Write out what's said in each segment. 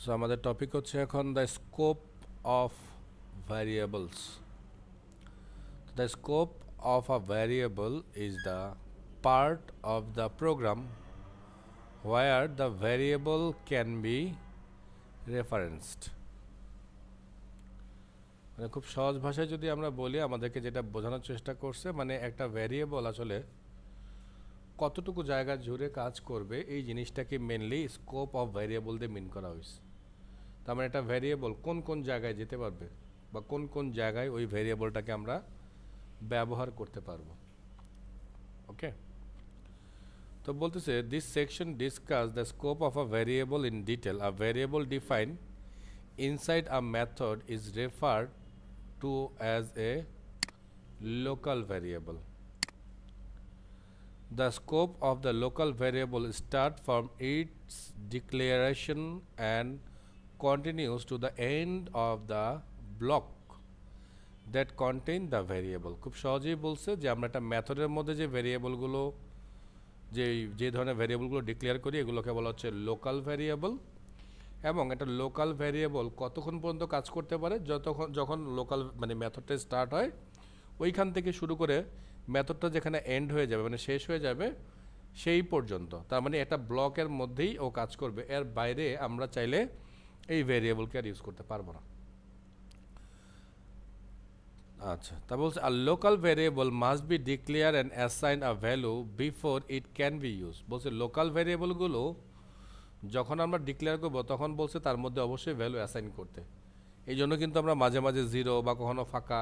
So আমাদের topic হচ্ছে এখন the scope of variables. The scope of a variable is the part of the program where the variable can be referenced. মানে খুব সহজ ভাষায় যদি আমরা বলি, আমাদেরকে যেটা বোঝানোর চেষ্টা করছে, মানে একটা ভ্যারিয়েবল আসলে কতটুকু জায়গা জুড়ে কাজ করবে, এই জিনিসটাকে মেনলি স্কোপ অফ ভ্যারিয়েবল দিয়ে মিন করা হয়েছে। তার মানে একটা ভ্যারিয়েবল কোন কোন জায়গায় যেতে পারবে বা কোন কোন জায়গায় ওই ভ্যারিয়েবলটাকে আমরা ব্যবহার করতে পারবো। ওকে, তো বলতেছে this section discuss the scope of a variable in detail. A variable define inside a method is referred to as a local variable. The scope of the local variable starts from its declaration and continues to the end of the block that contain the variable. খুব সহজেই বলছে যে আমরা একটা মেথডের মধ্যে যে ভ্যারিয়েবলগুলো যে ধরনের ভ্যারিয়েবলগুলো ডিক্লেয়ার করি এগুলোকে বলা হচ্ছে লোকাল ভ্যারিয়েবল। এবং একটা লোকাল ভ্যারিয়েবল কতক্ষণ পর্যন্ত কাজ করতে পারে, যখন লোকাল মানে মেথডটা স্টার্ট হয় ওইখান থেকে শুরু করে মেথডটা যেখানে এন্ড হয়ে যাবে, মানে শেষ হয়ে যাবে সেই পর্যন্ত। তার মানে একটা ব্লকের মধ্যেই ও কাজ করবে, এর বাইরে আমরা চাইলে এই ভ্যারিয়েবলকে আর ইউজ করতে পারবো না। আচ্ছা, তা বলছে আর local variable must be declare and assign a value before it can be use. বলছে লোকাল ভ্যারিয়েবলগুলো যখন আমরা ডিক্লেয়ার করবো তখন বলছে তার মধ্যে অবশ্যই ভ্যালু অ্যাসাইন করতে। এই জন্য কিন্তু আমরা মাঝে মাঝে জিরো বা কখনো ফাঁকা,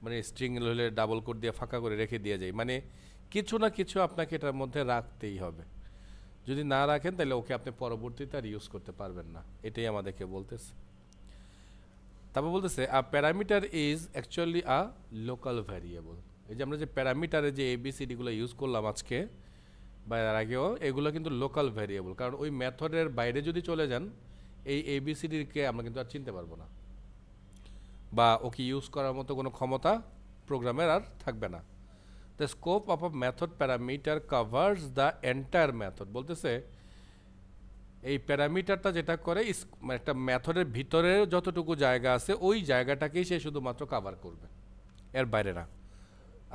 মানে স্ট্রিং হলে ডাবল কোড দিয়ে ফাঁকা করে রেখে দিয়ে যাই, মানে কিছু না কিছু আপনাকে এটার মধ্যে রাখতেই হবে। যদি না রাখেন তাহলে ওকে আপনি পরবর্তীতে আর ইউজ করতে পারবেন না, এটাই আমাদেরকে বলতেছে। তারপর বলতেছে a parameter is actually a local variable. এই যে আমরা যে প্যারামিটারে যে এবিসিডিগুলো ইউজ করলাম আজকে বা এর আগেও, এগুলো কিন্তু লোকাল ভ্যারিয়েবল, কারণ ওই মেথডের বাইরে যদি চলে যান এই এবিসিডিকে আমরা কিন্তু আর চিনতে পারবো না, বা ওকে ইউজ করার মতো কোনো ক্ষমতা প্রোগ্রামের আর থাকবে না। The scope of a method parameter covers the entire method. বলতেছে এই প্যারামিটারটা যেটা করে মানে একটা মেথডের ভিতরে যতটুকু জায়গা আছে ওই জায়গাটাকেই সে শুধুমাত্র কাভার করবে, এর বাইরে না।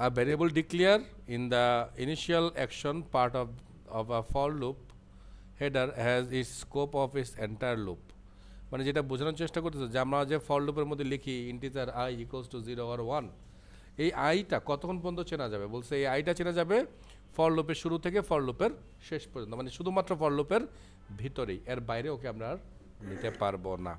A variable declare in the initial action part of a for loop header has its scope of its entire loop. মানে যেটা বোঝানোর চেষ্টা করতেছে যে আমরা যে ফর লুপের মধ্যে লিখি integer I equals to 0 or 1, এই আইটা কতক্ষণ পর্যন্ত চেনা যাবে? বলছে এই আইটা চেনা যাবে ফর লুপের শুরু থেকে ফর লুপের শেষ পর্যন্ত, মানে শুধুমাত্র ফর লুপের ভিতরেই, এর বাইরে ওকে আমরা আর নিতে পারবো না।